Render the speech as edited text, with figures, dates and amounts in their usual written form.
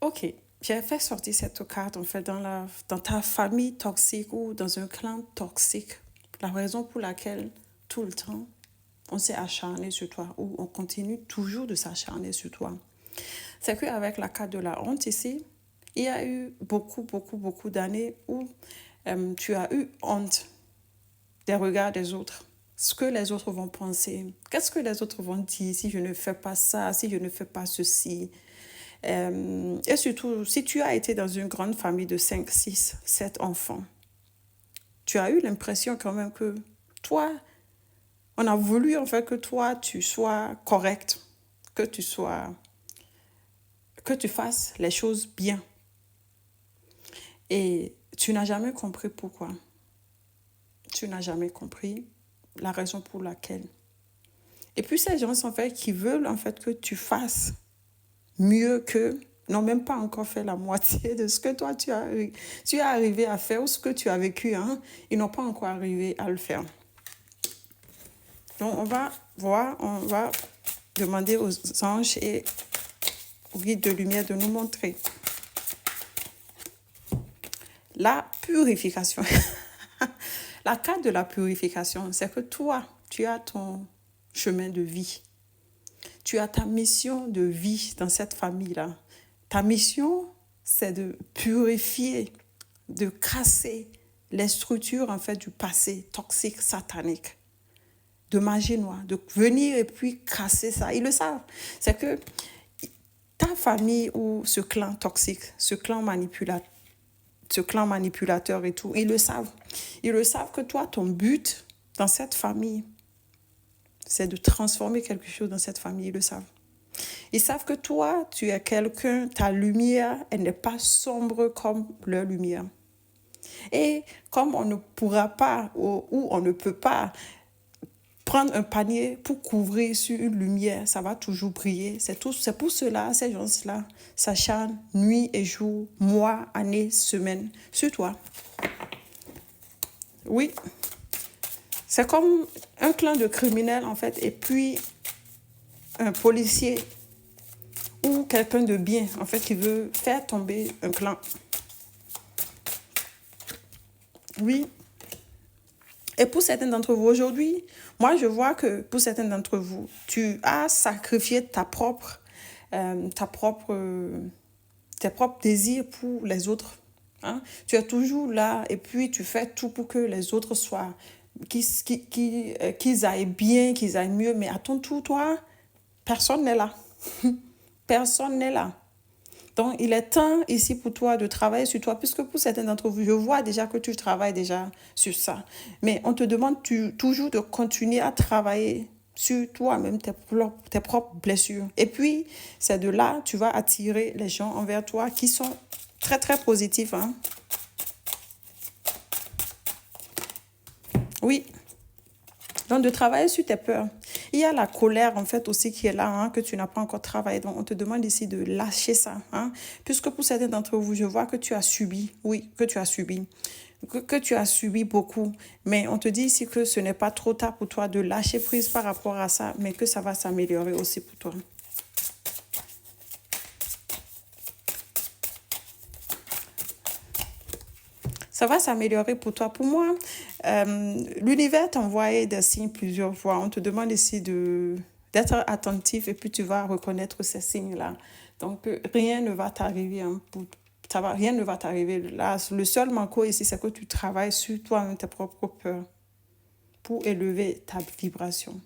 Ok, j'ai fait sortir cette carte en fait dans ta famille toxique ou dans un clan toxique. La raison pour laquelle tout le temps on s'est acharné sur toi ou on continue toujours de s'acharner sur toi. C'est qu'avec la carte de la honte ici, il y a eu beaucoup d'années où tu as eu honte des regards des autres. Ce que les autres vont penser. Qu'est-ce que les autres vont dire si je ne fais pas ça, si je ne fais pas ceci. Et surtout, si tu as été dans une grande famille de 5, 6, 7 enfants, tu as eu l'impression quand même que toi, on a voulu en fait que toi, tu sois correct, que tu sois, que tu fasses les choses bien. Et tu n'as jamais compris pourquoi. Tu n'as jamais compris la raison pour laquelle. Et puis ces gens en fait qui veulent en fait que tu fasses mieux qu'eux, n'ont même pas encore fait la moitié de ce que toi tu es arrivé à faire ou ce que tu as vécu, hein. Ils n'ont pas encore arrivé à le faire. Donc on va voir, on va demander aux anges et aux guides de lumière de nous montrer la purification. La carte de la purification, c'est que toi, tu as ton chemin de vie. Tu as ta mission de vie dans cette famille-là. Ta mission, c'est de purifier, de casser les structures en fait du passé toxique, satanique, de magie noire, de venir et puis casser ça. Ils le savent. C'est que ta famille ou ce clan toxique, ce clan manipulateur et tout, ils le savent. Ils le savent que toi, ton but dans cette famille, c'est de transformer quelque chose dans cette famille. Ils le savent. Ils savent que toi, tu es quelqu'un, ta lumière, elle n'est pas sombre comme leur lumière. Et comme on ne pourra pas ou on ne peut pas prendre un panier pour couvrir sur une lumière, ça va toujours briller. C'est pour cela, ces gens-là s'acharnent nuit et jour, mois, années, semaines sur toi. Oui, c'est comme un clan de criminels en fait et puis un policier ou quelqu'un de bien en fait qui veut faire tomber un clan. Oui. Et pour certains d'entre vous aujourd'hui, moi je vois que pour certains d'entre vous, tu as sacrifié tes propres désirs pour les autres. Hein? Tu es toujours là et puis tu fais tout pour que les autres soient, qu'ils aillent bien, qu'ils aillent mieux. Mais à ton tour, toi, personne n'est là. Personne n'est là. Donc, il est temps ici pour toi de travailler sur toi, puisque pour certains d'entre vous, je vois déjà que tu travailles déjà sur ça. Mais on te demande toujours de continuer à travailler sur toi-même, tes propres blessures. Et puis, c'est de là, tu vas attirer les gens envers toi qui sont très positifs. Hein? Oui. Donc, de travailler sur tes peurs. Il y a la colère, en fait, aussi qui est là, hein, que tu n'as pas encore travaillé. Donc, on te demande ici de lâcher ça. Hein, puisque pour certains d'entre vous, je vois que tu as subi. Oui, que tu as subi. Que tu as subi beaucoup. Mais on te dit ici que ce n'est pas trop tard pour toi de lâcher prise par rapport à ça, mais que ça va s'améliorer aussi pour toi. Ça va s'améliorer pour toi. Pour moi, l'univers t'envoie des signes plusieurs fois. On te demande ici d'être attentif et puis tu vas reconnaître ces signes-là. Donc, rien ne va t'arriver. Hein, rien ne va t'arriver. Là, le seul manque ici, c'est que tu travailles sur toi-même tes propres peurs pour élever ta vibration.